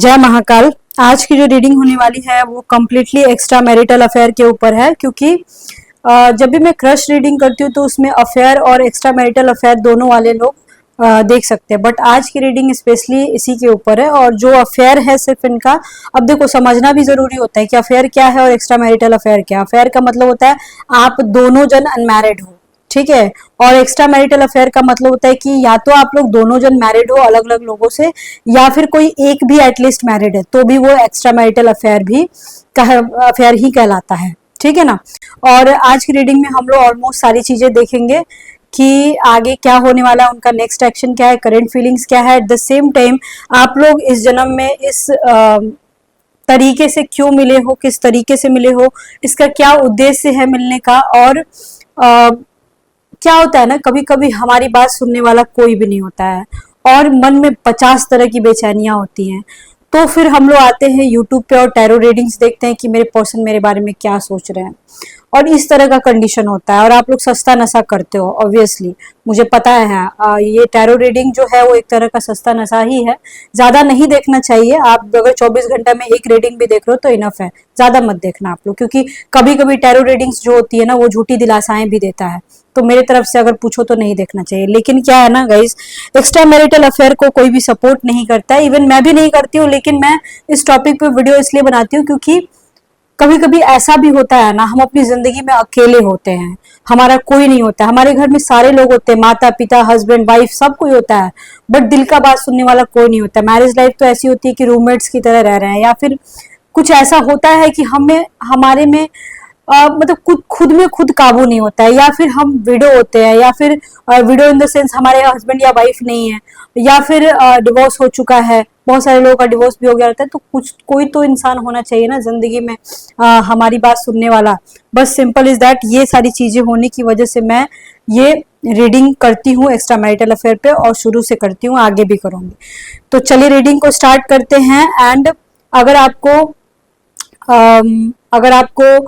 जय महाकाल। आज की जो रीडिंग होने वाली है वो कम्प्लीटली एक्स्ट्रा मैरिटल अफेयर के ऊपर है, क्योंकि जब भी मैं क्रश रीडिंग करती हूँ तो उसमें अफेयर और एक्स्ट्रा मैरिटल अफेयर दोनों वाले लोग देख सकते हैं, बट आज की रीडिंग स्पेशली इसी के ऊपर है। और जो अफेयर है सिर्फ इनका, अब देखो समझना भी जरूरी होता है कि अफेयर क्या है और एक्स्ट्रा मैरिटल अफेयर क्या है। अफेयर का मतलब होता है आप दोनों जन अनमैरिड हो, ठीक है, और एक्स्ट्रा मैरिटल अफेयर का मतलब होता है कि या तो आप लोग दोनों जन मैरिड हो अलग अलग लोगों से, या फिर कोई एक भी एटलीस्ट मैरिड है तो भी वो एक्स्ट्रा मैरिटल अफेयर भी अफेयर ही कहलाता है, ठीक है ना। और आज की रीडिंग में हम लोग ऑलमोस्ट सारी चीजें देखेंगे कि आगे क्या होने वाला है, उनका नेक्स्ट एक्शन क्या है, करंट फीलिंग्स क्या है। एट द सेम टाइम आप लोग इस जन्म में इस तरीके से क्यों मिले हो, किस तरीके से मिले हो, इसका क्या उद्देश्य है मिलने का। और क्या होता है ना, कभी कभी हमारी बात सुनने वाला कोई भी नहीं होता है और मन में 50 तरह की बेचैनियां होती हैं, तो फिर हम लोग आते हैं यूट्यूब पे और टैरो रीडिंग्स देखते हैं कि मेरे पर्सन मेरे बारे में क्या सोच रहे हैं, और इस तरह का कंडीशन होता है। और आप लोग सस्ता नशा करते हो, ऑब्वियसली मुझे पता है। ये टैरो रीडिंग जो है वो एक तरह का सस्ता नशा ही है, ज्यादा नहीं देखना चाहिए। आप अगर 24 घंटा में एक रीडिंग भी देख रहे हो तो इनफ है, ज्यादा मत देखना आप लोग, क्योंकि कभी कभी टैरो रीडिंग्स जो होती है ना वो झूठी दिलासाएं भी देता है, तो मेरे तरफ से अगर पूछो तो नहीं देखना चाहिए। लेकिन क्या है ना गाइस, एक्स्ट्रा मैरिटल अफेयर को कोई भी सपोर्ट नहीं करता है, इवन मैं भी नहीं करती हूँ। लेकिन मैं इस टॉपिक पे वीडियो इसलिए बनाती हूँ क्योंकि कभी कभी ऐसा भी होता है ना, हम अपनी जिंदगी में अकेले होते हैं, हमारा कोई नहीं होता है। हमारे घर में सारे लोग होते हैं, माता पिता हस्बैंड वाइफ सब कोई होता है, बट दिल का बात सुनने वाला कोई नहीं होता। मैरिज लाइफ तो ऐसी होती है कि रूममेट्स की तरह रह रहे हैं, या फिर कुछ ऐसा होता है कि हमें हमारे में मतलब खुद में खुद काबू नहीं होता है, या फिर हम विडो होते हैं, या फिर विडो इन द सेंस हमारे हस्बैंड या वाइफ नहीं है, या फिर डिवोर्स हो चुका है। बहुत सारे लोगों का डिवोर्स भी हो गया रहता है, तो कुछ कोई तो इंसान होना चाहिए ना जिंदगी में हमारी बात सुनने वाला। बस सिंपल इज दैट। ये सारी चीजें होने की वजह से मैं ये रीडिंग करती हूँ एक्स्ट्रा मैरिटल अफेयर पे, और शुरू से करती हूँ, आगे भी करूंगी। तो चलिए रीडिंग को स्टार्ट करते हैं। एंड अगर आपको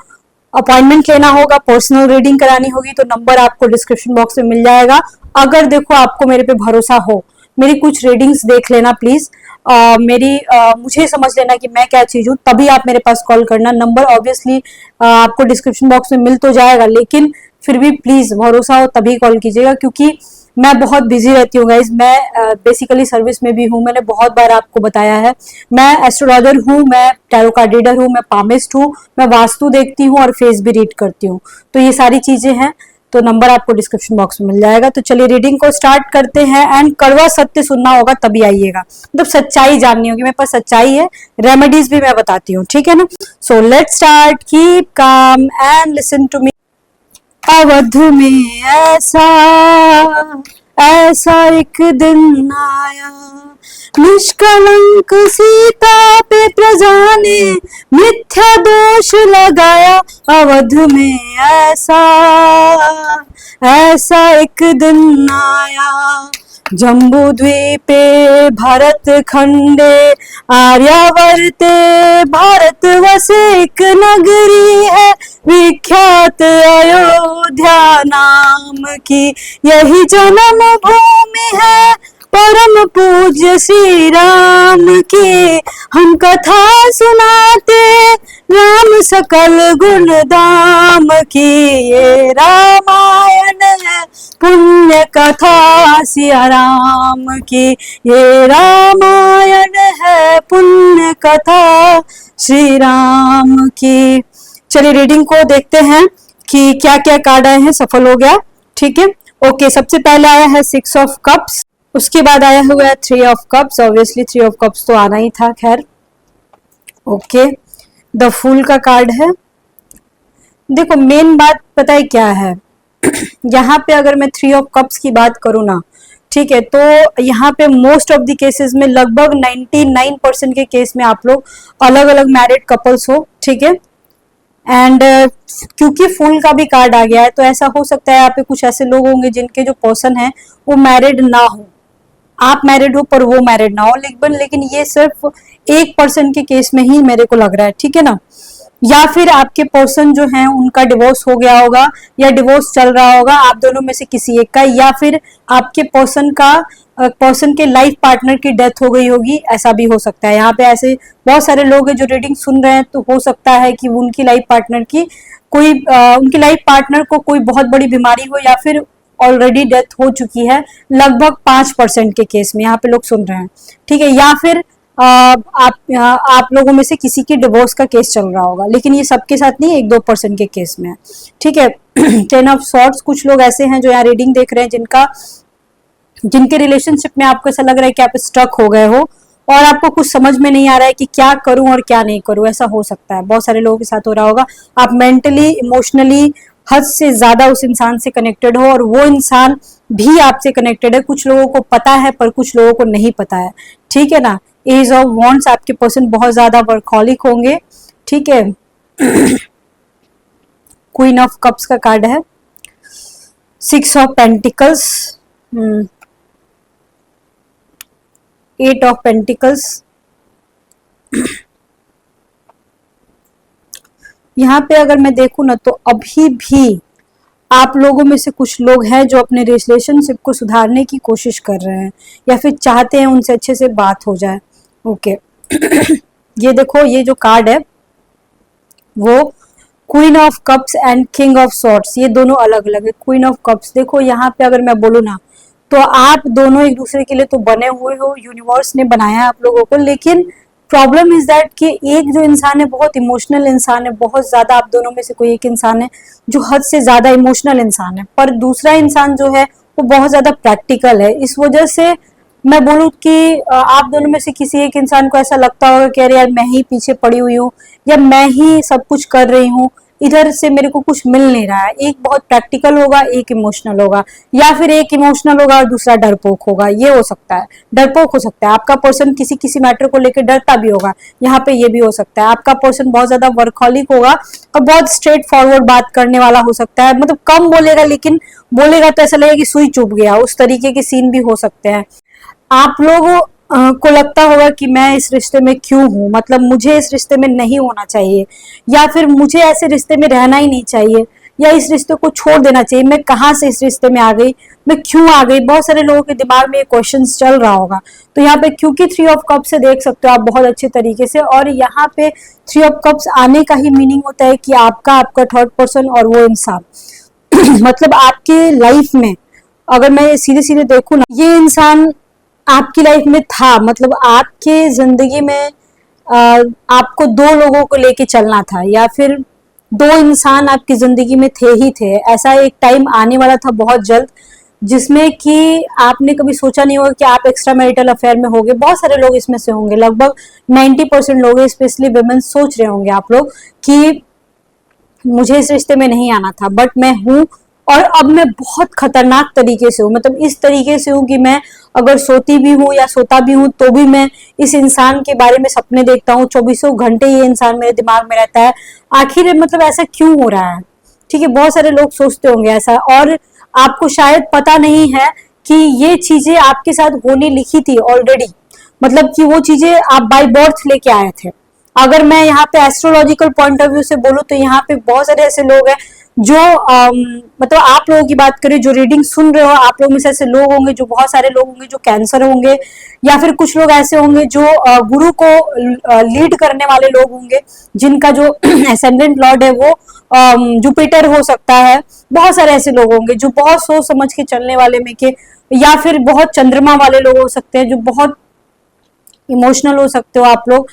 अपॉइंटमेंट लेना होगा, पर्सनल रीडिंग करानी होगी, तो नंबर आपको डिस्क्रिप्शन बॉक्स में मिल जाएगा। अगर देखो आपको मेरे पे भरोसा हो, मेरी कुछ रीडिंग्स देख लेना प्लीज। मुझे समझ लेना कि मैं क्या चीज हूँ, तभी आप मेरे पास कॉल करना। नंबर ऑब्वियसली आपको डिस्क्रिप्शन बॉक्स में मिल तो जाएगा, लेकिन फिर भी प्लीज भरोसा हो तभी कॉल कीजिएगा, क्योंकि मैं बहुत बिजी रहती हूँ गाइज। मैं बेसिकली सर्विस में भी हूँ, मैंने बहुत बार आपको बताया है। मैं एस्ट्रोलॉजर हूँ, मैं टैरो कार्ड रीडर हूँ, मैं पामिस्ट हूँ, मैं वास्तु देखती हूँ और फेस भी रीड करती हूँ, तो ये सारी चीजें हैं। तो नंबर आपको डिस्क्रिप्शन बॉक्स में मिल जाएगा। तो चलिए रीडिंग को स्टार्ट करते हैं। एंड कड़वा सत्य सुनना होगा तभी आइएगा, मतलब सच्चाई जाननी होगी, मेरे पास सच्चाई है, रेमेडीज भी मैं बताती हूँ, ठीक है ना। So let's start. Keep calm and listen to me. Awadh में ऐसा ऐसा एक दिन आया, निष्कलंक सीता पे प्रजा ने मिथ्या दोष लगाया। अवध में ऐसा ऐसा एक दिन आया, जम्बू द्वीपे भरत खंडे आर्यावर्ते भारत वसे एक नगरी है, विख्यात अयोध्या नाम की यही जन्म भूमि है, परम पूज्य श्री राम की हम कथा सुनाते, राम सकल गुण दाम की ये रामायण है, पुण्य कथा सिया राम की ये रामायण है, पुण्य कथा श्री राम की। चलिए रीडिंग को देखते हैं कि क्या क्या कार्ड आए हैं। सफल हो गया, ठीक है, ओके। सबसे पहले आया है 6 ऑफ कप्स, उसके बाद आया हुआ है 3 of cups. Obviously 3 of cups तो आना ही था, खैर ओके। द फूल का कार्ड है। देखो मेन बात पता है क्या है, यहाँ पे अगर मैं 3 ऑफ कप्स की बात करूँ ना, ठीक है, तो यहाँ पे मोस्ट ऑफ द केसेस में लगभग 99% के केस में आप लोग अलग अलग मैरिड कपल्स हो, ठीक है। एंड क्योंकि फूल का भी कार्ड आ गया है, तो ऐसा हो सकता है यहाँ पे कुछ ऐसे लोग होंगे जिनके जो पर्सन है वो मैरिड ना हो, आप मैरिड हो पर वो मैरिड ना हो। लेकिन ये सिर्फ 1% के केस में ही मेरे को लग रहा है, ठीक है ना। या फिर आपके पर्सन जो हैं उनका डिवोर्स हो गया होगा, या डिवोर्स चल रहा होगा, आप दोनों में से किसी एक का, या फिर आपके पर्सन का पर्सन के लाइफ पार्टनर की डेथ हो गई होगी, ऐसा भी हो सकता है। यहाँ पे ऐसे बहुत सारे लोग हैं जो रीडिंग सुन रहे हैं, तो हो सकता है कि उनकी लाइफ पार्टनर की कोई उनकी लाइफ पार्टनर को कोई बहुत बड़ी बीमारी हो या फिर ऑलरेडी डेथ हो चुकी है, लगभग 5% के केस में यहाँ पे लोग सुन रहे हैं, ठीक है। या फिर आप लोगों में से किसी की डिवोर्स का केस चल रहा होगा, लेकिन ये सबके साथ नहीं, 1-2% के केस में, ठीक है। 10 ऑफ सॉर्ड्स, कुछ लोग ऐसे हैं जो यहाँ रीडिंग देख रहे हैं जिनके रिलेशनशिप में आपको ऐसा लग रहा है कि आप स्टक हो गए हो और आपको कुछ समझ में नहीं आ रहा है कि क्या करूं और क्या नहीं करूं, ऐसा हो सकता है। बहुत सारे लोगों के साथ हो रहा होगा। आप मेंटली इमोशनली हद से ज्यादा उस इंसान से कनेक्टेड हो और वो इंसान भी आपसे कनेक्टेड है। कुछ लोगों को पता है पर कुछ लोगों को नहीं पता है, ठीक है ना। एज ऑफ वॉन्ट्स, आपके पर्सन बहुत ज्यादा वर्कहॉलिक होंगे, ठीक है। क्वीन ऑफ कप्स का कार्ड है, 6 ऑफ पेंटिकल्स, 8 ऑफ पेंटिकल्स। यहाँ पे अगर मैं देखूं ना, तो अभी भी आप लोगों में से कुछ लोग हैं जो अपने रिलेशनशिप को सुधारने की कोशिश कर रहे हैं या फिर चाहते हैं उनसे अच्छे से बात हो जाए, ओके। ये देखो, ये जो कार्ड है वो queen of cups and king of swords, ये दोनों अलग अलग है। क्वीन ऑफ कप्स, देखो यहाँ पे अगर मैं बोलूँ ना, तो आप दोनों एक दूसरे के लिए तो बने हुए हो, यूनिवर्स ने बनाया है आप लोगों को, लेकिन प्रॉब्लम इज दैट कि एक जो इंसान है बहुत इमोशनल इंसान है, बहुत ज्यादा, आप दोनों में से कोई एक इंसान है जो हद से ज्यादा इमोशनल इंसान है, पर दूसरा इंसान जो है वो बहुत ज्यादा प्रैक्टिकल है। इस वजह से मैं बोलूँ कि आप दोनों में से किसी एक इंसान को ऐसा लगता होगा कि अरे यार मैं ही पीछे पड़ी हुई हूँ या मैं ही सब कुछ कर रही हूँ, इधर से मेरे को कुछ मिल नहीं रहा है। एक बहुत प्रैक्टिकल होगा, एक इमोशनल होगा, या फिर एक इमोशनल होगा और दूसरा डरपोक होगा, ये हो सकता है। डरपोक हो सकता है, आपका पर्सन किसी किसी मैटर को लेकर डरता भी होगा, यहाँ पे ये भी हो सकता है। आपका पर्सन बहुत ज्यादा वर्कहॉलिक होगा और बहुत स्ट्रेट फॉरवर्ड बात करने वाला हो सकता है, मतलब कम बोलेगा लेकिन बोलेगा तो ऐसा लगेगा कि सुई चुभ गया, उस तरीके के सीन भी हो सकते हैं। आप लोगों को लगता होगा कि मैं इस रिश्ते में क्यों हूँ, मतलब मुझे इस रिश्ते में नहीं होना चाहिए, या फिर मुझे ऐसे रिश्ते में रहना ही नहीं चाहिए, या इस रिश्ते को छोड़ देना चाहिए, मैं कहाँ से इस रिश्ते में आ गई, मैं क्यों आ गई। बहुत सारे लोगों के दिमाग में ये क्वेश्चन चल रहा होगा। तो यहाँ पे क्योंकि 3 ऑफ कप्स से देख सकते हो आप बहुत अच्छे तरीके से, और यहाँ पे 3 ऑफ कप्स आने का ही मीनिंग होता है कि आपका थर्ड पर्सन और वो इंसान मतलब आपके लाइफ में, अगर मैं सीधे सीधे देखूँ ना, ये इंसान आपकी लाइफ में था, मतलब आपके जिंदगी में आपको 2 लोगों को लेके चलना था, या फिर 2 इंसान आपकी जिंदगी में थे ही थे। ऐसा एक टाइम आने वाला था बहुत जल्द, जिसमें कि आपने कभी सोचा नहीं होगा कि आप एक्स्ट्रा मैरिटल अफेयर में होंगे। बहुत सारे लोग इसमें से होंगे, लगभग 90% लोग, स्पेशली वुमेन, सोच रहे होंगे आप लोग कि मुझे इस रिश्ते में नहीं आना था, बट मैं हूँ, और अब मैं बहुत खतरनाक तरीके से हूँ, मतलब इस तरीके से हूँ कि मैं अगर सोती भी हूँ या सोता भी हूँ तो भी मैं इस इंसान के बारे में सपने देखता हूँ, 24 घंटे ये इंसान मेरे दिमाग में रहता है। आखिर मतलब ऐसा क्यों हो रहा है, ठीक है। बहुत सारे लोग सोचते होंगे ऐसा, और आपको शायद पता नहीं है कि ये चीजें आपके साथ होने लिखी थी ऑलरेडी, मतलब कि वो चीजें आप बाय बर्थ लेके आए थे। अगर मैं यहाँ पे एस्ट्रोलॉजिकल पॉइंट ऑफ व्यू से बोलूँ तो यहाँ पे बहुत सारे ऐसे लोग हैं जो मतलब आप लोगों की बात करें, जो रीडिंग सुन रहे हो, आप लोगों में से ऐसे लोग होंगे, जो बहुत सारे लोग होंगे जो कैंसर होंगे, या फिर कुछ लोग ऐसे होंगे जो गुरु को लीड करने वाले लोग होंगे, जिनका जो एसेंडेंट लॉर्ड है वो जुपिटर हो सकता है। बहुत सारे ऐसे लोग होंगे जो बहुत सोच समझ के चलने वाले में के, या फिर बहुत चंद्रमा वाले लोग हो सकते हैं, जो बहुत इमोशनल हो सकते हो आप लोग।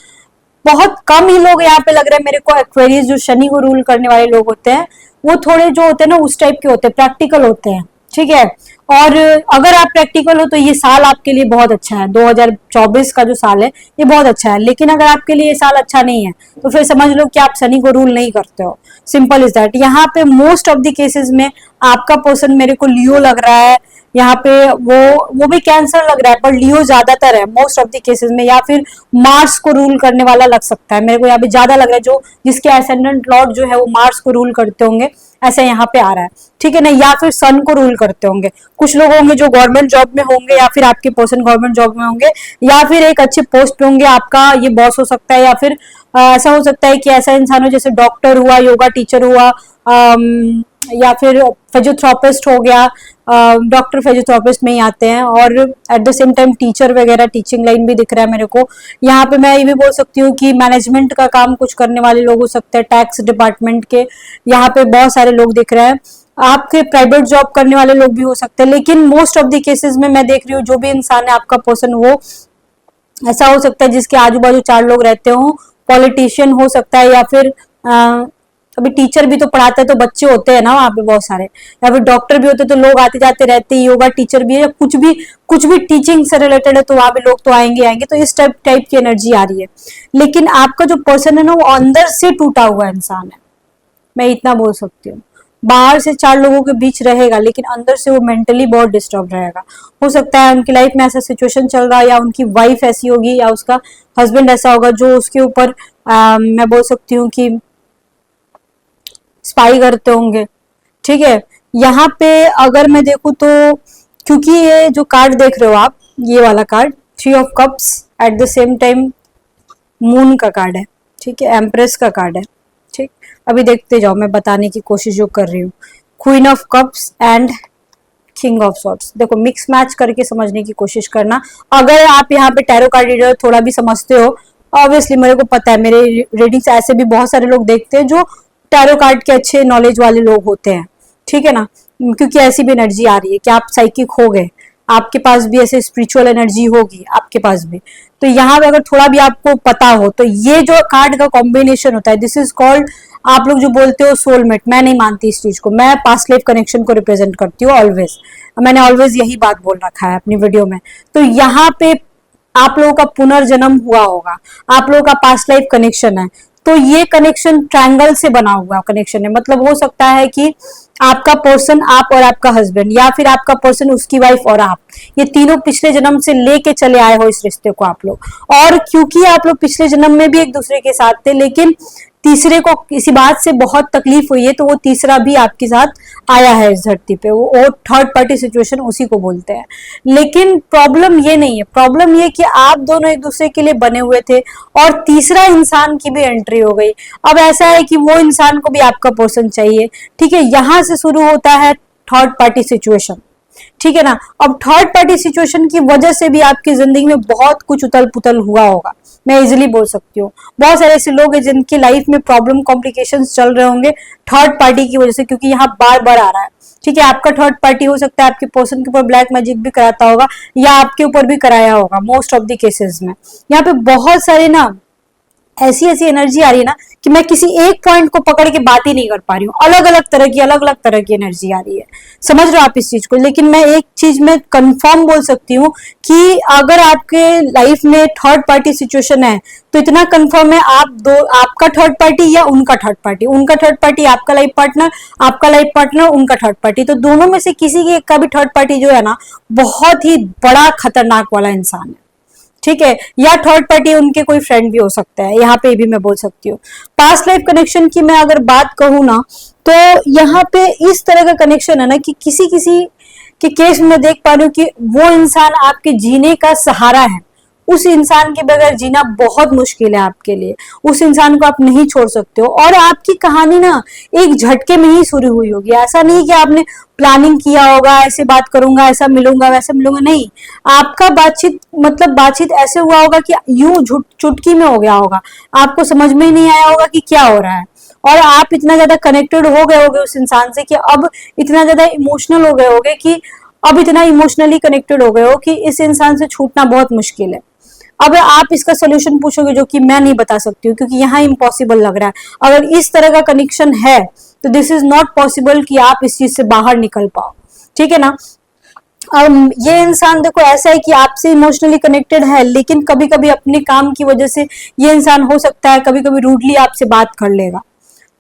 बहुत कम ही लोग यहाँ पे लग रहा है मेरे को एक्वेरियस, जो शनि को रूल करने वाले लोग होते हैं, वो थोड़े जो होते हैं ना उस टाइप के होते हैं, प्रैक्टिकल होते हैं, ठीक है। और अगर आप प्रैक्टिकल हो तो ये साल आपके लिए बहुत अच्छा है, 2024 का जो साल है ये बहुत अच्छा है। लेकिन अगर आपके लिए ये साल अच्छा नहीं है तो फिर समझ लो कि आप शनि को रूल नहीं करते हो, सिंपल इज दैट। यहाँ पे मोस्ट ऑफ द केसेस में आपका पर्सन मेरे को लियो लग रहा है, यहाँ पे वो भी कैंसर लग रहा है, पर लियो ज्यादातर है मोस्ट ऑफ द केसेस में, या फिर मार्स को रूल करने वाला लग सकता है। मेरे को यहाँ पे ज्यादा लग रहा है जो जिसके एसेंडेंट लॉर्ड जो है वो मार्स को रूल करते होंगे, ऐसा यहाँ पे आ रहा है, ठीक है ना। या फिर सन को रूल करते होंगे। कुछ लोग होंगे जो गवर्नमेंट जॉब में होंगे, या फिर आपके पर्सन गवर्नमेंट जॉब में होंगे, या फिर एक अच्छे पोस्ट पे होंगे, आपका ये बॉस हो सकता है, या फिर ऐसा हो सकता है कि ऐसा इंसान हो जैसे डॉक्टर हुआ, योगा टीचर हुआ, या फिर फिजियोथेरेपिस्ट हो गया, डॉक्टर फिजियोथेरेपिस्ट में ही आते हैं, और at the same time teacher वगैरह, टीचिंग लाइन भी दिख रहा है मेरे को। यहाँ पे मैं ये भी बोल सकती हूँ कि मैनेजमेंट का काम कुछ करने वाले लोग हो सकते हैं, टैक्स डिपार्टमेंट के यहाँ पे बहुत सारे लोग दिख रहे हैं, आपके प्राइवेट जॉब करने वाले लोग भी हो सकते हैं। लेकिन मोस्ट ऑफ द केसेस में मैं देख रही हूँ जो भी इंसान है आपका पर्सन, वो ऐसा हो सकता है जिसके आजू बाजू 4 लोग रहते हो, पॉलिटिशियन हो सकता है, या फिर अभी टीचर भी तो पढ़ाते हैं तो बच्चे होते हैं ना वहाँ पे बहुत सारे, या फिर डॉक्टर भी होते हैं तो लोग आते जाते रहते हैं, योगा टीचर भी है, या कुछ भी टीचिंग से रिलेटेड है तो वहां पे लोग तो आएंगे आएंगे। तो इस टाइप की एनर्जी आ रही है। लेकिन आपका जो पर्सन है ना वो अंदर से टूटा हुआ इंसान है, मैं इतना बोल सकती हूँ। बाहर से 4 लोगों के बीच रहेगा लेकिन अंदर से वो मेंटली बहुत डिस्टर्ब रहेगा। हो सकता है उनकी लाइफ में ऐसा सिचुएशन चल रहा है, या उनकी वाइफ ऐसी होगी, या उसका हस्बैंड ऐसा होगा जो उसके ऊपर मैं बोल सकती हूँ कि स्पाई करते होंगे। ठीक है, यहाँ पे अगर मैं देखूँ तो, क्योंकि ये जो कार्ड देख रहे हो आप, ये वाला card 3 of cups, at the same time moon का कार्ड है, ठीक है, एम्प्रेस का कार्ड है। ठीक, अभी देखते जाओ, मैं बताने की कोशिश जो कर रही हूँ। Queen of cups and king of swords, देखो मिक्स मैच करके समझने की कोशिश करना। अगर आप यहाँ पे टैरो कार्ड रीडर थोड़ा भी समझते हो, ऑब्वियसली मेरे को पता है, मेरे रीडिंग्स ऐसे भी बहुत सारे लोग देखते हैं जो टैरो कार्ड के अच्छे नॉलेज वाले लोग होते हैं, ठीक है ना, क्योंकि ऐसी भी एनर्जी आ रही है कि आप साइकिक हो गए, आपके पास भी ऐसे स्पिरिचुअल एनर्जी होगी आपके पास भी। तो यहाँ पे अगर थोड़ा भी आपको पता हो तो ये जो कार्ड का कॉम्बिनेशन होता है, दिस इज कॉल्ड, आप लोग जो बोलते हो सोलमेट, मैं नहीं मानती इस चीज को, मैं पास्ट लाइफ कनेक्शन को रिप्रेजेंट करती हूँ ऑलवेज, मैंने ऑलवेज यही बात बोल रखा है अपनी वीडियो में। तो यहाँ पे आप लोगों का पुनर्जन्म हुआ होगा, आप लोगों का पास्ट लाइफ कनेक्शन है, तो ये कनेक्शन ट्रायंगल से बना हुआ कनेक्शन है। मतलब हो सकता है कि आपका पर्सन, आप और आपका हस्बैंड, या फिर आपका पर्सन उसकी वाइफ और आप, ये तीनों पिछले जन्म से लेके चले आए हो इस रिश्ते को आप लोग। और क्योंकि आप लोग पिछले जन्म में भी एक दूसरे के साथ थे, लेकिन तीसरे को किसी बात से बहुत तकलीफ हुई है, तो वो तीसरा भी आपके साथ आया है इस धरती पे, वो थर्ड पार्टी सिचुएशन उसी को बोलते हैं। लेकिन प्रॉब्लम ये नहीं है, प्रॉब्लम ये कि आप दोनों एक दूसरे के लिए बने हुए थे और तीसरा इंसान की भी एंट्री हो गई। अब ऐसा है कि वो इंसान को भी आपका पर्सन चाहिए, ठीक है, यहां से शुरू होता है थर्ड पार्टी सिचुएशन, ठीक है ना। अब थर्ड पार्टी सिचुएशन की वजह से भी आपकी जिंदगी में बहुत कुछ उथल पुथल हुआ होगा, मैं इजिली बोल सकती हूँ। बहुत सारे ऐसे लोग हैं जिनकी लाइफ में प्रॉब्लम कॉम्प्लिकेशंस चल रहे होंगे थर्ड पार्टी की वजह से, क्योंकि यहाँ बार बार आ रहा है, ठीक है। आपका थर्ड पार्टी हो सकता है आपके पर्सन के ऊपर ब्लैक मैजिक भी कराता होगा, या आपके ऊपर भी कराया होगा मोस्ट ऑफ द केसेस में। यहाँ पे बहुत सारे ना ऐसी ऐसी एनर्जी आ रही है ना कि मैं किसी एक पॉइंट को पकड़ के बात ही नहीं कर पा रही हूँ, अलग अलग तरह की एनर्जी आ रही है, समझ रहे हो आप इस चीज को। लेकिन मैं एक चीज में कंफर्म बोल सकती हूँ कि अगर आपके लाइफ में थर्ड पार्टी सिचुएशन है तो इतना कंफर्म है, आप दो, आपका थर्ड पार्टी या उनका थर्ड पार्टी, उनका थर्ड पार्टी आपका लाइफ पार्टनर, आपका लाइफ पार्टनर उनका थर्ड पार्टी, तो दोनों में से किसी के का भी थर्ड पार्टी जो है ना बहुत ही बड़ा खतरनाक वाला इंसान है, ठीक है। या थर्ड पार्टी उनके कोई फ्रेंड भी हो सकता है, यहाँ पे भी मैं बोल सकती हूँ। पास्ट लाइफ कनेक्शन की मैं अगर बात कहूँ ना, तो यहाँ पे इस तरह का कनेक्शन है ना कि किसी किसी के केस में देख पा रही हूँ कि वो इंसान आपके जीने का सहारा है, उस इंसान के बगैर जीना बहुत मुश्किल है आपके लिए, उस इंसान को आप नहीं छोड़ सकते हो। और आपकी कहानी ना एक झटके में ही शुरू हुई होगी, ऐसा नहीं कि आपने प्लानिंग किया होगा, ऐसे बात करूंगा, ऐसा मिलूंगा, वैसे मिलूंगा, नहीं। आपका बातचीत ऐसे हुआ होगा कि यूं चुटकी में हो गया होगा, आपको समझ में ही नहीं आया होगा कि क्या हो रहा है, और आप इतना ज्यादा कनेक्टेड हो गए होगे उस इंसान से कि अब इतना ज्यादा इमोशनल हो गए होगे कि अब इतना इमोशनली कनेक्टेड हो गए हो कि इस इंसान से छूटना बहुत मुश्किल है। अब आप इसका सोल्यूशन पूछोगे जो कि मैं नहीं बता सकती हूँ, क्योंकि यहाँ इम्पॉसिबल लग रहा है। अगर इस तरह का कनेक्शन है तो दिस इज नॉट पॉसिबल कि आप इस चीज से बाहर निकल पाओ, ठीक है ना। अब ये इंसान देखो ऐसा है कि आपसे इमोशनली कनेक्टेड है, लेकिन कभी कभी अपने काम की वजह से ये इंसान हो सकता है कभी कभी रूडली आपसे बात कर लेगा,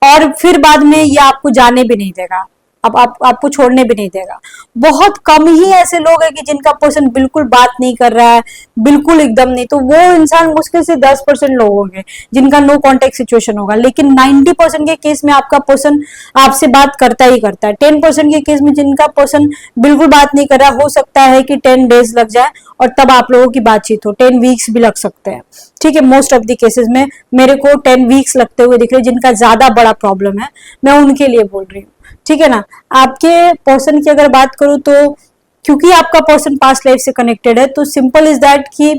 और फिर बाद में ये आपको जाने भी नहीं देगा, अब आपको छोड़ने भी नहीं देगा। बहुत कम ही ऐसे लोग हैं कि जिनका पर्सन बिल्कुल बात नहीं कर रहा है, बिल्कुल एकदम नहीं, तो वो इंसान मुश्किल से 10% लोग होंगे जिनका नो कांटेक्ट सिचुएशन होगा। लेकिन 90% के केस में आपका पर्सन आपसे बात करता ही करता है। 10% के केस में जिनका पर्सन बिल्कुल बात नहीं कर रहा, हो सकता है कि 10 डेज लग जाए और तब आप लोगों की बातचीत हो, 10 वीक्स भी लग सकते हैं, ठीक है। मोस्ट ऑफ द केसेस में मेरे को 10 वीक्स लगते हुए दिख रहे हैं, जिनका ज्यादा बड़ा प्रॉब्लम है, मैं उनके लिए बोल रही हूँ, ठीक है ना। आपके पर्सन की अगर बात करूं तो क्योंकि आपका पर्सन पास्ट लाइफ से कनेक्टेड है, तो सिंपल इज दैट कि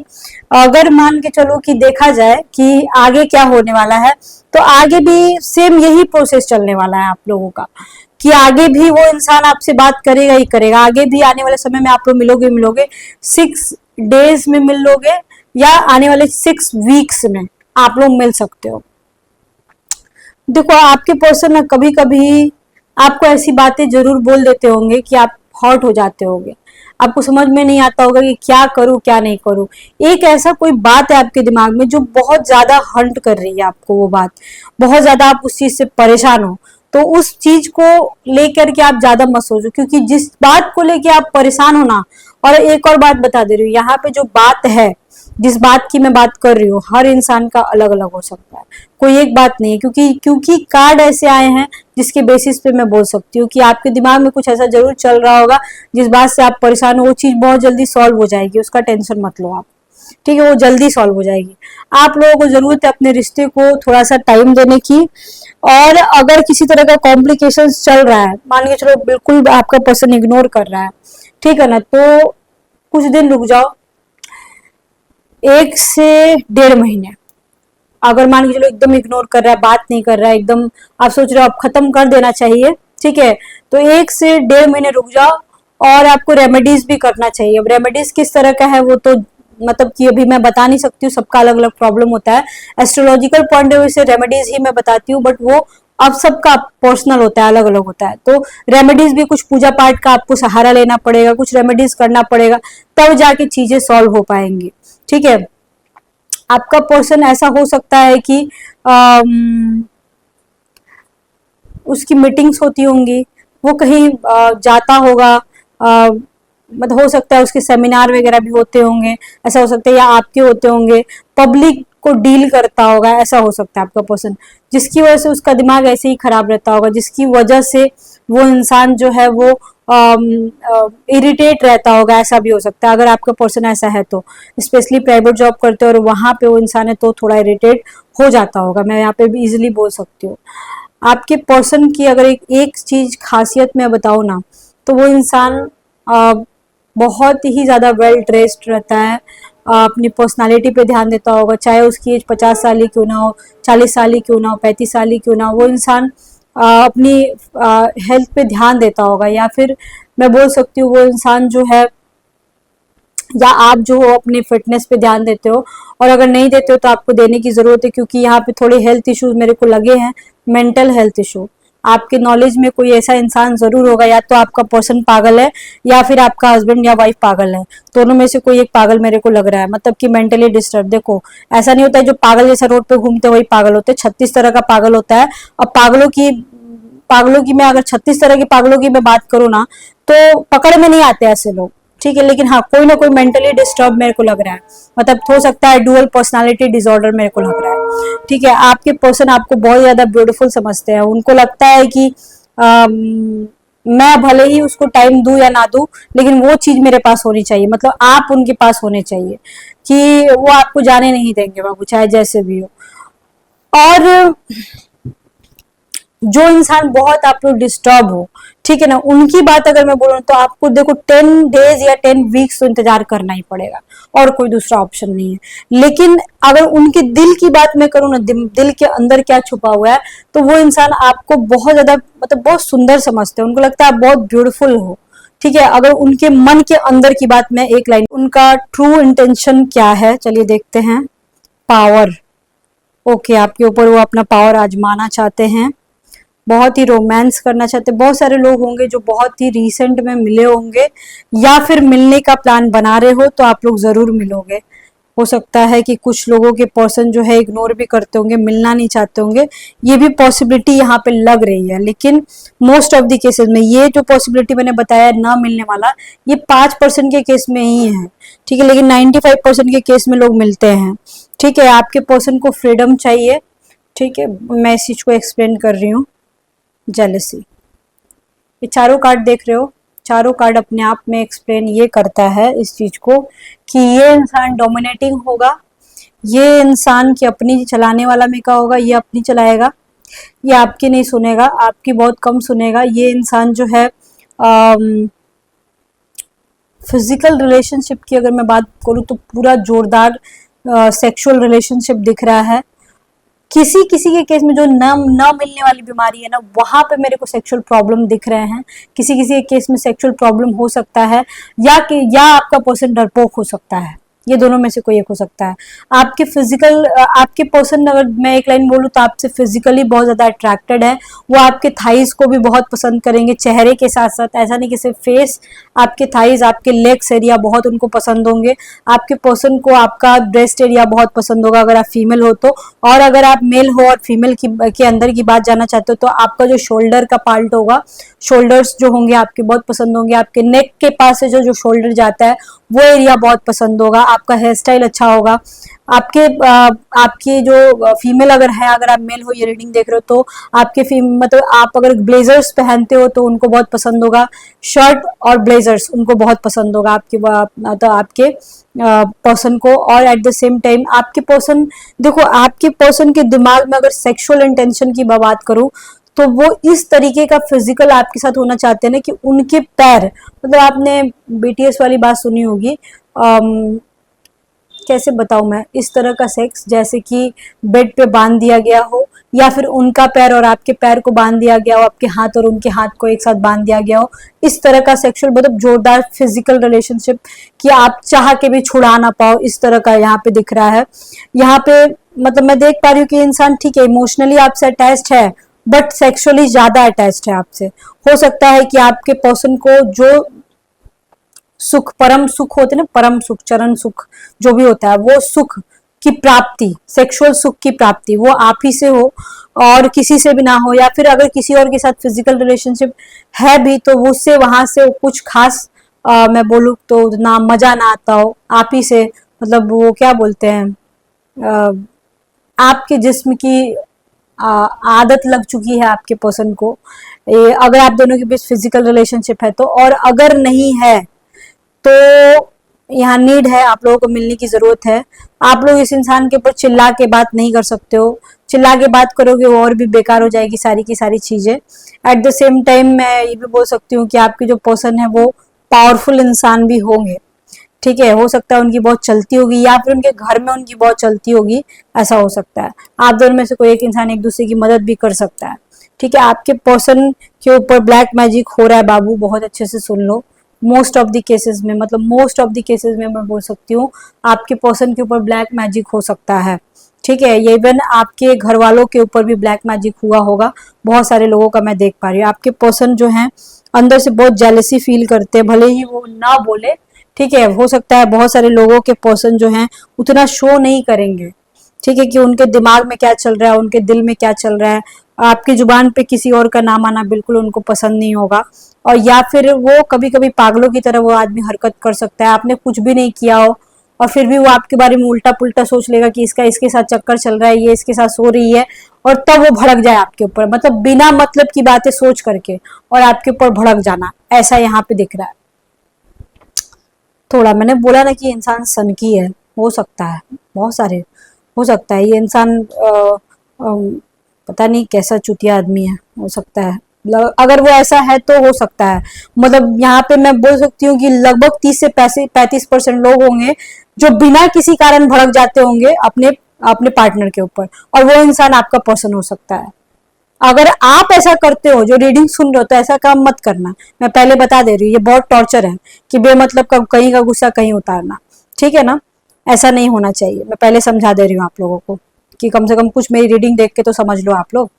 अगर मान के चलो कि देखा जाए कि आगे क्या होने वाला है, तो आगे भी सेम यही प्रोसेस चलने वाला है आप लोगों का, कि आगे भी वो इंसान आपसे बात करेगा ही करेगा। आगे भी आने वाले समय में आप लोग मिलोगे 6 डेज में मिल लोगे, या आने वाले 6 वीक्स में आप लोग मिल सकते हो। देखो आपके पर्सन ना कभी कभी आपको ऐसी बातें जरूर बोल देते होंगे कि आप हर्ट हो जाते होंगे, आपको समझ में नहीं आता होगा कि क्या करूं क्या नहीं करूं। एक ऐसा कोई बात है आपके दिमाग में जो बहुत ज्यादा हंट कर रही है आपको, वो बात बहुत ज्यादा आप उस चीज से परेशान हो, तो उस चीज को लेकर के आप ज्यादा मत सोचो, क्योंकि जिस बात को लेके आप परेशान हो ना। और एक और बात बता दे रही हूँ, यहाँ पे जो बात है, जिस बात की मैं बात कर रही हूँ, हर इंसान का अलग अलग हो सकता है, कोई एक बात नहीं है। क्योंकि कार्ड ऐसे आए हैं जिसके बेसिस पे मैं बोल सकती हूँ कि आपके दिमाग में कुछ ऐसा जरूर चल रहा होगा जिस बात से आप परेशान हो, वो चीज बहुत जल्दी सॉल्व हो जाएगी, उसका टेंशन मत लो आप, ठीक है, वो जल्दी सॉल्व हो जाएगी। आप लोगों को जरूरत है अपने रिश्ते को थोड़ा सा टाइम देने की। और अगर किसी तरह का कॉम्प्लिकेशंस चल रहा है, मान के चलो बिल्कुल आपका पर्सन इग्नोर कर रहा है, ठीक है ना, तो कुछ दिन रुक जाओ, 1 से 1.5 महीने। अगर मान के चलो एकदम इग्नोर कर रहा है, बात नहीं कर रहा है, एकदम आप सोच रहे हो आप खत्म कर देना चाहिए, ठीक है, तो 1 से 1.5 महीने रुक जाओ। और आपको रेमेडीज भी करना चाहिए। अब रेमेडीज किस तरह का है वो तो मतलब कि अभी मैं बता नहीं सकती हूँ, सबका अलग अलग प्रॉब्लम होता है। एस्ट्रोलॉजिकल पॉइंट ऑफ व्यू से रेमेडीज ही मैं बताती हूँ, बट वो अब सबका पर्सनल होता है, अलग अलग होता है। तो रेमेडीज भी कुछ पूजा पाठ का आपको सहारा लेना पड़ेगा, कुछ रेमेडीज करना पड़ेगा, तब जाके चीजें सॉल्व हो पाएंगी, ठीक है। आपका पर्सन ऐसा हो सकता है कि उसकी मीटिंग्स होती होंगी, वो कहीं जाता होगा, मतलब हो सकता है उसके सेमिनार वगैरह भी होते होंगे, ऐसा हो सकता है, या आपके होते होंगे, पब्लिक को डील करता होगा, ऐसा हो सकता है आपका पर्सन, जिसकी वजह से उसका दिमाग ऐसे ही खराब रहता होगा, जिसकी वजह से वो इंसान जो है वो इरिटेट रहता होगा, ऐसा भी हो सकता है। अगर आपका पर्सन ऐसा है तो स्पेशली प्राइवेट जॉब करते हो और वहां पे वो इंसान है तो थोड़ा इरिटेट हो जाता होगा, मैं यहाँ पे भी इजिली बोल सकती हूँ। आपके पर्सन की अगर एक चीज खासियत मैं बताऊँ ना, तो वो इंसान बहुत ही ज्यादा वेल ड्रेस्ड रहता है, अपनी पर्सनालिटी पे ध्यान देता होगा, चाहे उसकी एज 50 साल ही क्यों ना हो, 40 साल ही क्यों ना हो, 35 साल ही क्यों ना हो, वो इंसान अपनी हेल्थ पे ध्यान देता होगा। या फिर मैं बोल सकती हूँ वो इंसान जो है, या आप जो हो अपने फिटनेस पे ध्यान देते हो, और अगर नहीं देते हो तो आपको देने की जरूरत है, क्योंकि यहाँ पे थोड़े हेल्थ इश्यूज मेरे को लगे हैं, मेंटल हेल्थ इशू। आपके नॉलेज में कोई ऐसा इंसान जरूर होगा, या तो आपका पर्सन पागल है या फिर आपका हस्बैंड या वाइफ पागल है, दोनों में से कोई एक पागल मेरे को लग रहा है, मतलब कि मेंटली डिस्टर्ब। देखो ऐसा नहीं होता है जो पागल जैसा रोड पे घूमते वही पागल होते हैं, 36 तरह का पागल होता है। अब पागलों की मैं अगर 36 तरह के पागलों की मैं बात करूँ ना, तो पकड़ में नहीं आते ऐसे लोग, ठीक है, लेकिन हाँ कोई ना कोई मेंटली डिस्टर्ब मेरे को लग रहा है, मतलब हो सकता है डुअल पर्सनालिटी डिसऑर्डर मेरे को लग रहा है, ठीक है। आपके पर्सन आपको बहुत ज्यादा ब्यूटीफुल समझते हैं, उनको लगता है कि मैं भले ही उसको टाइम दूं या ना दूं, लेकिन वो चीज मेरे पास होनी चाहिए, मतलब आप उनके पास होने चाहिए, कि वो आपको जाने नहीं देंगे बाबू, चाहे जैसे भी हो। और जो इंसान बहुत आप लोग डिस्टर्ब हो, ठीक है ना, उनकी बात अगर मैं बोलूं तो आपको देखो 10 डेज या 10 वीक्स तो इंतजार करना ही पड़ेगा, और कोई दूसरा ऑप्शन नहीं है। लेकिन अगर उनके दिल की बात मैं करूँ ना, दिल के अंदर क्या छुपा हुआ है, तो वो इंसान आपको बहुत ज्यादा मतलब बहुत सुंदर समझते हैं, उनको लगता है आप बहुत ब्यूटीफुल हो, ठीक है। अगर उनके मन के अंदर की बात मैं एक लाइन, उनका ट्रू इंटेंशन क्या है, चलिए देखते हैं। पावर, ओके, आपके ऊपर वो अपना पावर आजमाना चाहते हैं, बहुत ही रोमांस करना चाहते हैं। बहुत सारे लोग होंगे जो बहुत ही रिसेंट में मिले होंगे, या फिर मिलने का प्लान बना रहे हो, तो आप लोग जरूर मिलोगे। हो सकता है कि कुछ लोगों के पर्सन जो है इग्नोर भी करते होंगे, मिलना नहीं चाहते होंगे, ये भी पॉसिबिलिटी यहाँ पे लग रही है। लेकिन मोस्ट ऑफ द केसेस में ये जो पॉसिबिलिटी मैंने बताया ना मिलने वाला, ये 5% के केस में ही है, ठीक है, लेकिन 95% के केस में लोग मिलते हैं, ठीक है। आपके पर्सन को फ्रीडम चाहिए, ठीक है, मैं इस चीज को एक्सप्लेन कर रही हूँ। जेलसी, ये चारों कार्ड देख रहे हो, चारों कार्ड अपने आप में एक्सप्लेन ये करता है इस चीज को कि ये इंसान डोमिनेटिंग होगा, ये इंसान की अपनी चलाने वाला में का होगा, ये अपनी चलाएगा, ये आपकी नहीं सुनेगा, आपकी बहुत कम सुनेगा। ये इंसान जो है फिजिकल रिलेशनशिप की अगर मैं बात करूँ तो पूरा जोरदार सेक्सुअल रिलेशनशिप दिख रहा है। किसी किसी के केस में जो न मिलने वाली बीमारी है ना, वहां पे मेरे को सेक्सुअल प्रॉब्लम दिख रहे हैं। किसी किसी के केस में सेक्सुअल प्रॉब्लम हो सकता है, या आपका पर्सन डरपोक हो सकता है। ये दोनों में से कोई एक हो सकता है। आपके पर्सन, अगर मैं एक लाइन बोलूँ तो आपसे फिजिकली बहुत ज्यादा अट्रैक्टेड है। वो आपके थाइज को भी बहुत पसंद करेंगे, चेहरे के साथ साथ। ऐसा नहीं कि सिर्फ फेस, आपके थाइज, आपके लेग्स एरिया बहुत उनको पसंद होंगे। आपके पर्सन को आपका ब्रेस्ट एरिया बहुत पसंद होगा अगर आप फीमेल हो तो। और अगर आप मेल हो और फीमेल के अंदर की बात जानना चाहते हो तो आपका जो शोल्डर का पार्ट होगा, शोल्डर्स जो होंगे आपके बहुत पसंद होंगे। आपके नेक के पास से जो शोल्डर जाता है वो एरिया बहुत पसंद होगा। आपका हेयर स्टाइल अच्छा होगा। आपकी जो फीमेल अगर है, अगर आप मेल हो ये रीडिंग देख रहे हो तो मतलब आप अगर ब्लेजर्स पहनते हो तो उनको बहुत पसंद होगा। शर्ट और ब्लेजर्स उनको बहुत पसंद होगा आपके पर्सन को। और एट द सेम टाइम आपके पर्सन, देखो आपके पर्सन के दिमाग में अगर सेक्सुअल इंटेंशन की बात करूं तो वो इस तरीके का फिजिकल आपके साथ होना चाहते हैं ना कि उनके पैर, मतलब आपने बीटीएस वाली बात सुनी होगी, कैसे बताऊं मैं, इस तरह का सेक्स जैसे कि बेड पे बांध दिया गया हो, या फिर उनका पैर और आपके पैर को बांध दिया गया हो, आपके हाथ और उनके हाथ को एक साथ बांध दिया गया हो। इस तरह का सेक्सुअल, मतलब जोरदार फिजिकल रिलेशनशिप कि आप चाह के भी छुड़ा ना पाओ, इस तरह का यहाँ पे दिख रहा है। यहाँ पे मतलब मैं देख पा रही हूँ कि इंसान ठीक है इमोशनली आपसे अटैच्ड है, बट सेक्सुअली ज्यादा अटैच्ड है आपसे। हो सकता है कि आपके पर्सन को जो सुख, परम सुख होते ना, परम सुख, चरण सुख जो भी होता है, वो सुख की प्राप्ति, सेक्सुअल सुख की प्राप्ति वो आप ही से हो और किसी से भी ना हो। या फिर अगर किसी और के साथ फिजिकल रिलेशनशिप है भी तो उससे वहां से कुछ खास मैं बोलूँ तो ना मजा ना आता हो आप ही से। मतलब वो क्या बोलते हैं, आपके जिस्म की आदत लग चुकी है आपके पर्सन को, अगर आप दोनों के बीच फिजिकल रिलेशनशिप है तो। और अगर नहीं है तो यहाँ नीड है, आप लोगों को मिलने की जरूरत है। आप लोग इस इंसान के ऊपर चिल्ला के बात नहीं कर सकते हो। चिल्ला के बात करोगे वो और भी बेकार हो जाएगी सारी की सारी चीजें। एट द सेम टाइम मैं ये भी बोल सकती हूँ कि आपके जो पर्सन है वो पावरफुल इंसान भी होंगे। ठीक है, हो सकता है उनकी बहुत चलती होगी या फिर उनके घर में उनकी बहुत चलती होगी, ऐसा हो सकता है। आप दोनों में से कोई एक इंसान एक दूसरे की मदद भी कर सकता है। ठीक है, आपके पर्सन के ऊपर ब्लैक मैजिक हो रहा है बाबू, बहुत अच्छे से सुन लो। मोस्ट ऑफ द केसेस में, मतलब मोस्ट ऑफ द केसेस में मैं बोल सकती हूँ आपके पर्सन के ऊपर ब्लैक मैजिक हो सकता है। ठीक है, ये इवन आपके घर वालों के ऊपर भी ब्लैक मैजिक हुआ होगा, बहुत सारे लोगों का मैं देख पा रही हूँ। आपके पर्सन जो है अंदर से बहुत जेलसी फील करते हैं, भले ही वो ना बोले। ठीक है, हो सकता है बहुत सारे लोगों के पर्सन जो हैं उतना शो नहीं करेंगे। ठीक है, कि उनके दिमाग में क्या चल रहा है, उनके दिल में क्या चल रहा है। आपकी जुबान पे किसी और का नाम आना बिल्कुल उनको पसंद नहीं होगा। और या फिर वो कभी कभी पागलों की तरह वो आदमी हरकत कर सकता है, आपने कुछ भी नहीं किया हो और फिर भी वो आपके बारे में उल्टा पुल्टा सोच लेगा कि इसका इसके साथ चक्कर चल रहा है, ये इसके साथ सो रही है, और तब वो भड़क जाए आपके ऊपर, मतलब बिना मतलब की बातें सोच करके और आपके ऊपर भड़क जाना, ऐसा यहाँ पे दिख रहा है। थोड़ा मैंने बोला ना कि इंसान सनकी है, हो सकता है, बहुत सारे हो सकता है ये इंसान पता नहीं कैसा चुतिया आदमी है, हो सकता है। अगर वो ऐसा है तो हो सकता है, मतलब यहाँ पे मैं बोल सकती हूँ कि लगभग 30 से 35% लोग होंगे जो बिना किसी कारण भड़क जाते होंगे अपने अपने पार्टनर के ऊपर, और वो इंसान आपका पर्सन हो सकता है। अगर आप ऐसा करते हो, जो रीडिंग सुन रहे हो, तो ऐसा काम मत करना। मैं पहले बता दे रही हूँ, ये बहुत टॉर्चर है कि बेमतलब का कहीं का गुस्सा कहीं उतारना। ठीक है ना, ऐसा नहीं होना चाहिए। मैं पहले समझा दे रही हूँ आप लोगों को कि कम से कम कुछ मेरी रीडिंग देख के तो समझ लो आप लोग।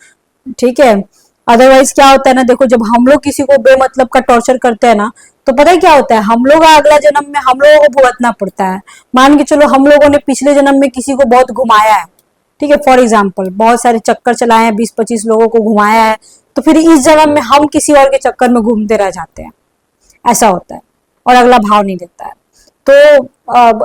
ठीक है, अदरवाइज क्या होता है ना, देखो जब हम लोग किसी को बेमतलब का टॉर्चर करते हैं ना, तो पता है क्या होता है, हम लोग अगला जन्म में हम लोगों को भुगतना पड़ता है। मान के चलो हम लोगों ने पिछले जन्म में किसी को बहुत घुमाया है, ठीक है, फॉर एग्जाम्पल बहुत सारे चक्कर चलाए हैं, 20-25 लोगों को घुमाया है, तो फिर इस जन्म में हम किसी और के चक्कर में घूमते रह जाते हैं, ऐसा होता है, और अगला भाव नहीं देता है। तो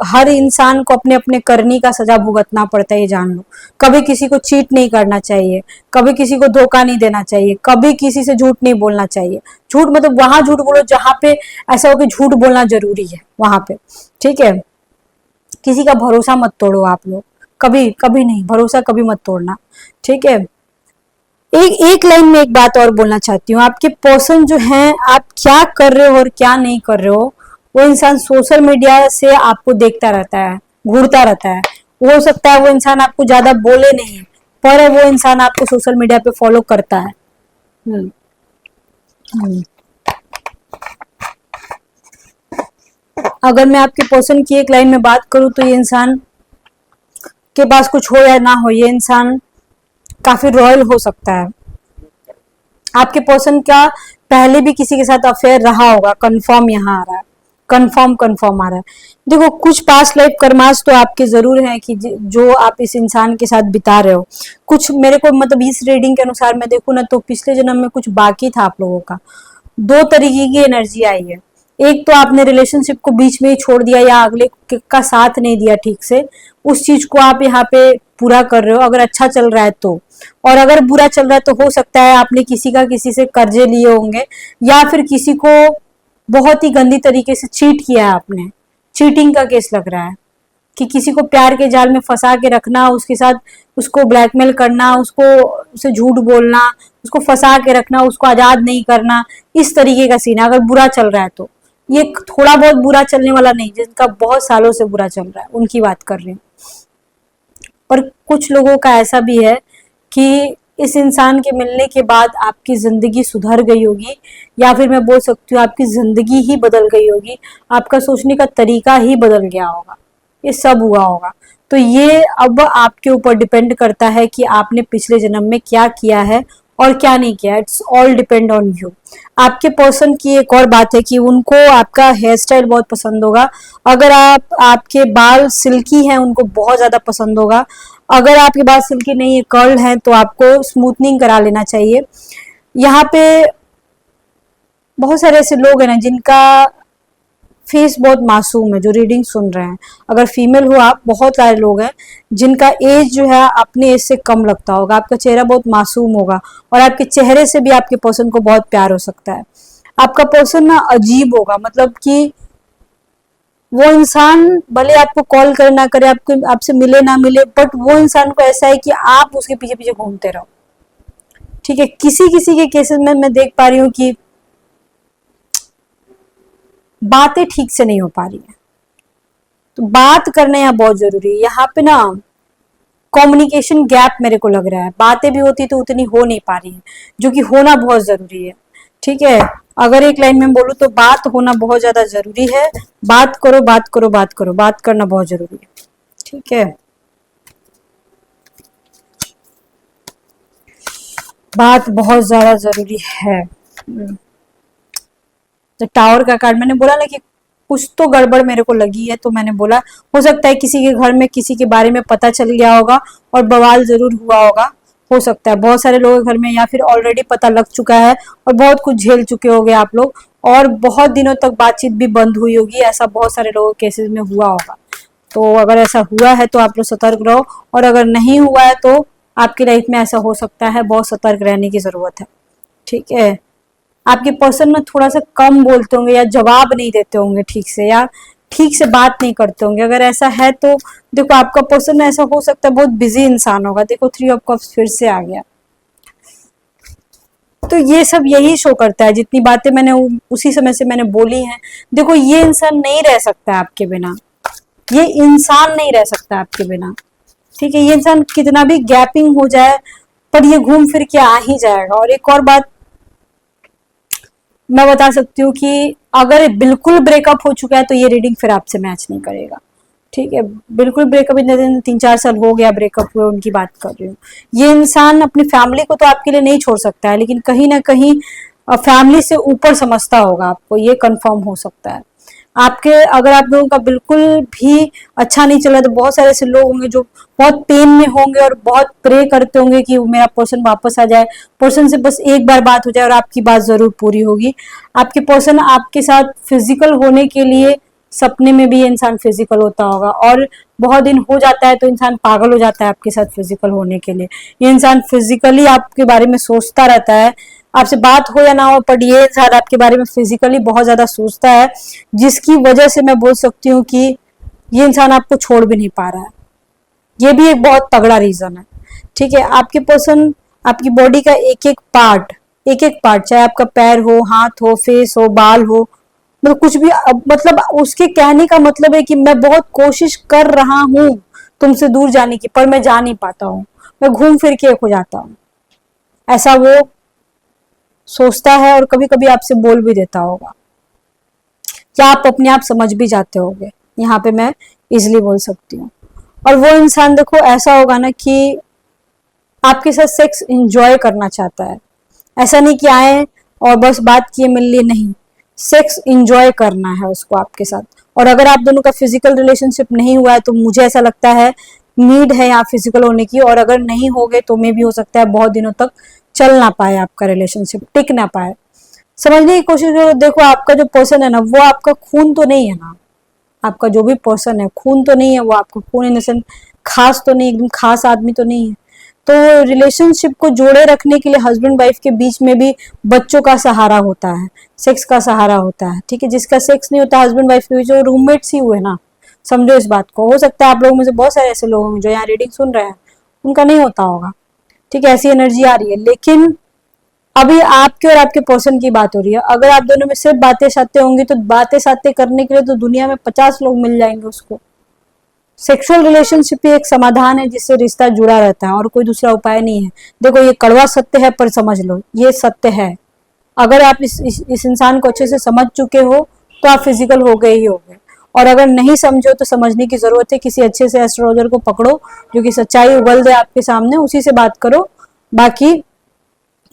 हर इंसान को अपने अपने करनी का सजा भुगतना पड़ता है, ये जान लो। कभी किसी को चीट नहीं करना चाहिए, कभी किसी को धोखा नहीं देना चाहिए, कभी किसी से झूठ नहीं बोलना चाहिए। झूठ मतलब वहां झूठ बोलो जहां पे ऐसा हो कि झूठ बोलना जरूरी है, वहां पे। ठीक है, किसी का भरोसा मत तोड़ो आप लोग, कभी कभी नहीं, भरोसा कभी मत तोड़ना। ठीक है, एक एक लाइन में एक बात और बोलना चाहती हूँ, आपके पर्सन जो हैं, आप क्या कर रहे हो और क्या नहीं कर रहे हो, वो इंसान सोशल मीडिया से आपको देखता रहता है, घूरता रहता है। हो सकता है वो इंसान आपको ज्यादा बोले नहीं, पर वो इंसान आपको सोशल मीडिया पे फॉलो करता है। हम्म हम्म। अगर मैं आपके पर्सन की एक लाइन में बात करूं तो ये इंसान के पास कुछ हो या ना हो, ये इंसान काफी रॉयल हो सकता है। आपके पर्सन का पहले भी किसी के साथ अफेयर रहा होगा, कंफर्म यहाँ आ रहा है, कंफर्म आ रहा है। देखो कुछ पास्ट लाइफ कर्मास तो आपके जरूर हैं कि जो आप इस इंसान के साथ बिता रहे हो। कुछ मेरे को मतलब इस रीडिंग के अनुसार मैं देखूँ ना, तो पिछले जन्म में कुछ बाकी था आप लोगों का। दो तरीके की एनर्जी आई है। एक तो आपने रिलेशनशिप को बीच में ही छोड़ दिया या अगले का साथ नहीं दिया ठीक से, उस चीज को आप यहाँ पे पूरा कर रहे हो अगर अच्छा चल रहा है तो। और अगर बुरा चल रहा है तो हो सकता है आपने किसी से कर्जे लिए होंगे, या फिर किसी को बहुत ही गंदी तरीके से चीट किया है आपने। चीटिंग का केस लग रहा है कि किसी को प्यार के जाल में फंसा के रखना, उसके साथ उसको ब्लैकमेल करना, उसको उसे झूठ बोलना, उसको फंसा के रखना, उसको आजाद नहीं करना, इस तरीके का सीन है अगर बुरा चल रहा है तो। ये थोड़ा बहुत बुरा चलने वाला नहीं, जिनका बहुत सालों से बुरा चल रहा है उनकी बात कर रही हूँ। पर कुछ लोगों का ऐसा भी है कि इस इंसान के मिलने के बाद आपकी जिंदगी सुधर गई होगी, या फिर मैं बोल सकती हूँ आपकी जिंदगी ही बदल गई होगी, आपका सोचने का तरीका ही बदल गया होगा, ये सब हुआ होगा। तो ये अब आपके ऊपर डिपेंड करता है कि आपने पिछले जन्म में क्या किया है और क्या नहीं किया। It's all depend on you. आपके पर्सन की एक और बात है कि उनको आपका हेयर स्टाइल बहुत पसंद होगा। अगर आपके बाल सिल्की हैं उनको बहुत ज्यादा पसंद होगा। अगर आपके बाल सिल्की नहीं है, कर्ल है, तो आपको स्मूथनिंग करा लेना चाहिए। यहाँ पे बहुत सारे ऐसे लोग हैं ना जिनका फेस बहुत मासूम है, जो रीडिंग सुन रहे हैं। अगर फीमेल हो आप, बहुत सारे लोग हैं जिनका एज जो है अपने एज से कम लगता होगा, आपका चेहरा बहुत मासूम होगा और आपके चेहरे से भी आपके पर्सन को बहुत प्यार हो सकता है। आपका पर्सन ना अजीब होगा, मतलब कि वो इंसान भले आपको कॉल करे ना करे, आपको आपसे मिले ना मिले, बट वो इंसान को ऐसा है कि आप उसके पीछे पीछे घूमते रहो। ठीक है, किसी किसी के केसेस में मैं देख पा रही हूँ कि बातें ठीक से नहीं हो पा रही है, तो बात करना यहाँ बहुत जरूरी है। यहाँ पे ना कम्युनिकेशन गैप मेरे को लग रहा है, बातें भी होती तो उतनी हो नहीं पा रही है, जो कि होना बहुत जरूरी है। ठीक है, अगर एक लाइन में बोलूं तो बात होना बहुत ज्यादा जरूरी है। बात करो बात करो बात करो, बात करना बहुत जरूरी है। ठीक है, बात बहुत ज्यादा जरूरी है। तो टावर का कार्ड मैंने बोला ना कि कुछ तो गड़बड़ मेरे को लगी है, तो मैंने बोला हो सकता है किसी के घर में किसी के बारे में पता चल गया होगा और बवाल जरूर हुआ होगा। हो सकता है बहुत सारे लोगों के घर में, या फिर ऑलरेडी पता लग चुका है और बहुत कुछ झेल चुके होंगे आप लोग, और बहुत दिनों तक बातचीत भी बंद हुई होगी। ऐसा बहुत सारे लोगों के केसेस में हुआ होगा। तो अगर ऐसा हुआ है तो आप लोग सतर्क रहो, और अगर नहीं हुआ है तो आपकी लाइफ में ऐसा हो सकता है, बहुत सतर्क रहने की जरूरत है। ठीक है, आपके पर्सन ना थोड़ा सा कम बोलते होंगे, या जवाब नहीं देते होंगे ठीक से, या ठीक से बात नहीं करते होंगे। अगर ऐसा है तो देखो आपका पर्सन ऐसा हो सकता है बहुत बिजी इंसान होगा। देखो 3 ऑफ कप्स फिर से आ गया। तो ये सब यही शो करता है, जितनी बातें मैंने उसी समय से मैंने बोली हैं। देखो ये इंसान नहीं रह सकता है आपके बिना, ये इंसान नहीं रह सकता आपके बिना। ठीक है, ये इंसान कितना भी गैपिंग हो जाए पर ये घूम फिर के आ ही जाएगा। और एक और बात मैं बता सकती हूँ कि अगर बिल्कुल ब्रेकअप हो चुका है तो ये रीडिंग फिर आपसे मैच नहीं करेगा। ठीक है, बिल्कुल ब्रेकअप, इतने दिन 3-4 साल हो गया ब्रेकअप हुए, उनकी बात कर रही हूँ। ये इंसान अपनी फैमिली को तो आपके लिए नहीं छोड़ सकता है, लेकिन कहीं ना कहीं फैमिली से ऊपर समझता होगा आपको, ये कंफर्म हो सकता है। आपके अगर आप लोगों का बिल्कुल भी अच्छा नहीं चल रहा, तो बहुत सारे ऐसे लोग होंगे जो बहुत पेन में होंगे और बहुत प्रे करते होंगे कि मेरा पर्सन वापस आ जाए, पर्सन से बस एक बार बात हो जाए और आपकी बात जरूर पूरी होगी। आपके पर्सन आपके साथ फिजिकल होने के लिए, सपने में भी ये इंसान फिजिकल होता होगा, और बहुत दिन हो जाता है तो इंसान पागल हो जाता है आपके साथ फिजिकल होने के लिए। ये इंसान फिजिकली आपके बारे में सोचता रहता है, आपसे बात हो या ना हो, पर ये इंसान आपके बारे में फिजिकली बहुत ज्यादा सोचता है, जिसकी वजह से मैं बोल सकती हूँ कि ये इंसान आपको छोड़ भी नहीं पा रहा है। ये भी एक बहुत तगड़ा रीजन है। ठीक है, आपके पर्सन आपकी बॉडी का एक एक पार्ट, चाहे आपका पैर हो, हाथ हो, फेस हो, बाल हो, मतलब कुछ भी, मतलब उसके कहने का मतलब है कि मैं बहुत कोशिश कर रहा हूं तुमसे दूर जाने की, पर मैं जा नहीं पाता हूँ, मैं घूम फिर के एक हो जाता हूँ। ऐसा वो सोचता है और कभी कभी आपसे बोल भी देता होगा, या आप अपने आप समझ भी जाते होगे, यहाँ पे मैं इजिली बोल सकती हूँ। और वो इंसान देखो ऐसा होगा ना कि आपके साथ सेक्स एंजॉय करना चाहता है, ऐसा नहीं कि आए और बस बात किए मिल लिए, नहीं, सेक्स एंजॉय करना है उसको आपके साथ। और अगर आप दोनों का फिजिकल रिलेशनशिप नहीं हुआ है तो मुझे ऐसा लगता है नीड है यहाँ फिजिकल होने की, और अगर नहीं हो गए तो मे भी हो सकता है बहुत दिनों तक चल ना पाए, आपका रिलेशनशिप टिक ना पाए। समझने की कोशिश करो, देखो आपका जो पर्सन है ना वो आपका खून तो नहीं है ना, आपका जो भी पर्सन है खून तो नहीं है, वो आपका खून इन द सेंस खास तो नहीं, एकदम खास आदमी तो नहीं है। तो रिलेशनशिप को जोड़े रखने के लिए हस्बैंड वाइफ के बीच में भी बच्चों का सहारा होता है, सेक्स का सहारा होता है, ठीक है। जिसका सेक्स नहीं होता हस्बैंड वाइफ के बीच, वो रूममेट्स ही हुए ना, समझो इस बात को। हो सकता है आप लोगों में से बहुत सारे ऐसे लोग होंगे जो यहाँ रीडिंग सुन रहे हैं, उनका नहीं होता होगा, ठीक है, ऐसी एनर्जी आ रही है। लेकिन अभी आपके और आपके पर्सन की बात हो रही है, अगर आप दोनों में सिर्फ बातें सातें होंगी तो बातें सातें करने के लिए तो दुनिया में 50 लोग मिल जाएंगे उसको। सेक्सुअल रिलेशनशिप ही एक समाधान है जिससे रिश्ता जुड़ा रहता है, और कोई दूसरा उपाय नहीं है। देखो ये कड़वा सत्य है पर समझ लो, ये सत्य है। अगर आप इस इंसान को अच्छे से समझ चुके हो तो आप फिजिकल हो गए ही हो गए, और अगर नहीं समझो तो समझने की जरूरत है। किसी अच्छे से एस्ट्रोलॉजर को पकड़ो जो कि सच्चाई उगल दे आपके सामने, उसी से बात करो। बाकी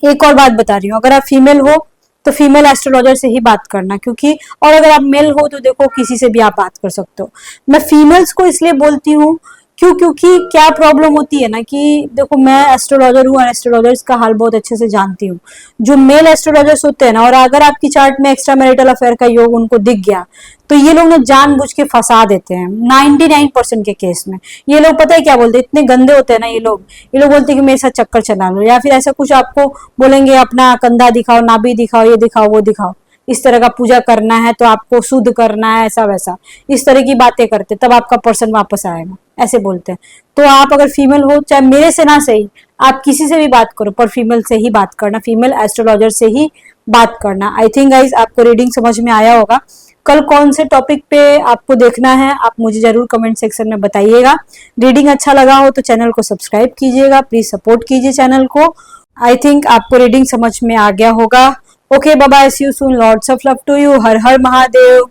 एक और बात बता रही हूँ, अगर आप फीमेल हो तो फीमेल एस्ट्रोलॉजर से ही बात करना, क्योंकि और अगर आप मेल हो तो देखो किसी से भी आप बात कर सकते हो। मैं फीमेल्स को इसलिए बोलती हूँ क्योंकि क्या प्रॉब्लम होती है ना कि देखो मैं एस्ट्रोलॉजर हूँ और एस्ट्रोलॉजर्स का हाल बहुत अच्छे से जानती हूँ। जो मेल एस्ट्रोलॉजर्स होते हैं ना, और अगर आपकी चार्ट में एक्स्ट्रा मैरिटल अफेयर का योग उनको दिख गया तो ये लोग ना जानबूझ के फंसा देते हैं 99% के केस में। ये लोग पता है क्या बोलते हैं, इतने गंदे होते हैं ना ये लोग बोलते हैं कि मेरे साथ चक्कर चला लो, या फिर ऐसा कुछ आपको बोलेंगे अपना कंधा दिखाओ, नाभि दिखाओ, ये दिखाओ, वो दिखाओ, इस तरह का पूजा करना है तो आपको शुद्ध करना है, ऐसा वैसा, इस तरह की बातें करते तब आपका पर्सन वापस आएगा, ऐसे बोलते हैं। तो आप अगर फीमेल हो, चाहे मेरे से ना सही, आप किसी से भी बात करो पर फीमेल से ही बात करना, फीमेल एस्ट्रोलॉजर से ही बात करना। आई थिंक गाइज आपको रीडिंग समझ में आया होगा। कल कौन से टॉपिक पे आपको देखना है आप मुझे जरूर कमेंट सेक्शन में बताइएगा। रीडिंग अच्छा लगा हो तो चैनल को सब्सक्राइब कीजिएगा, प्लीज सपोर्ट कीजिए चैनल को। आई थिंक आपको रीडिंग समझ में आ गया होगा। Okay, bye bye, see you soon, lots of love to you, Har Har Mahadev.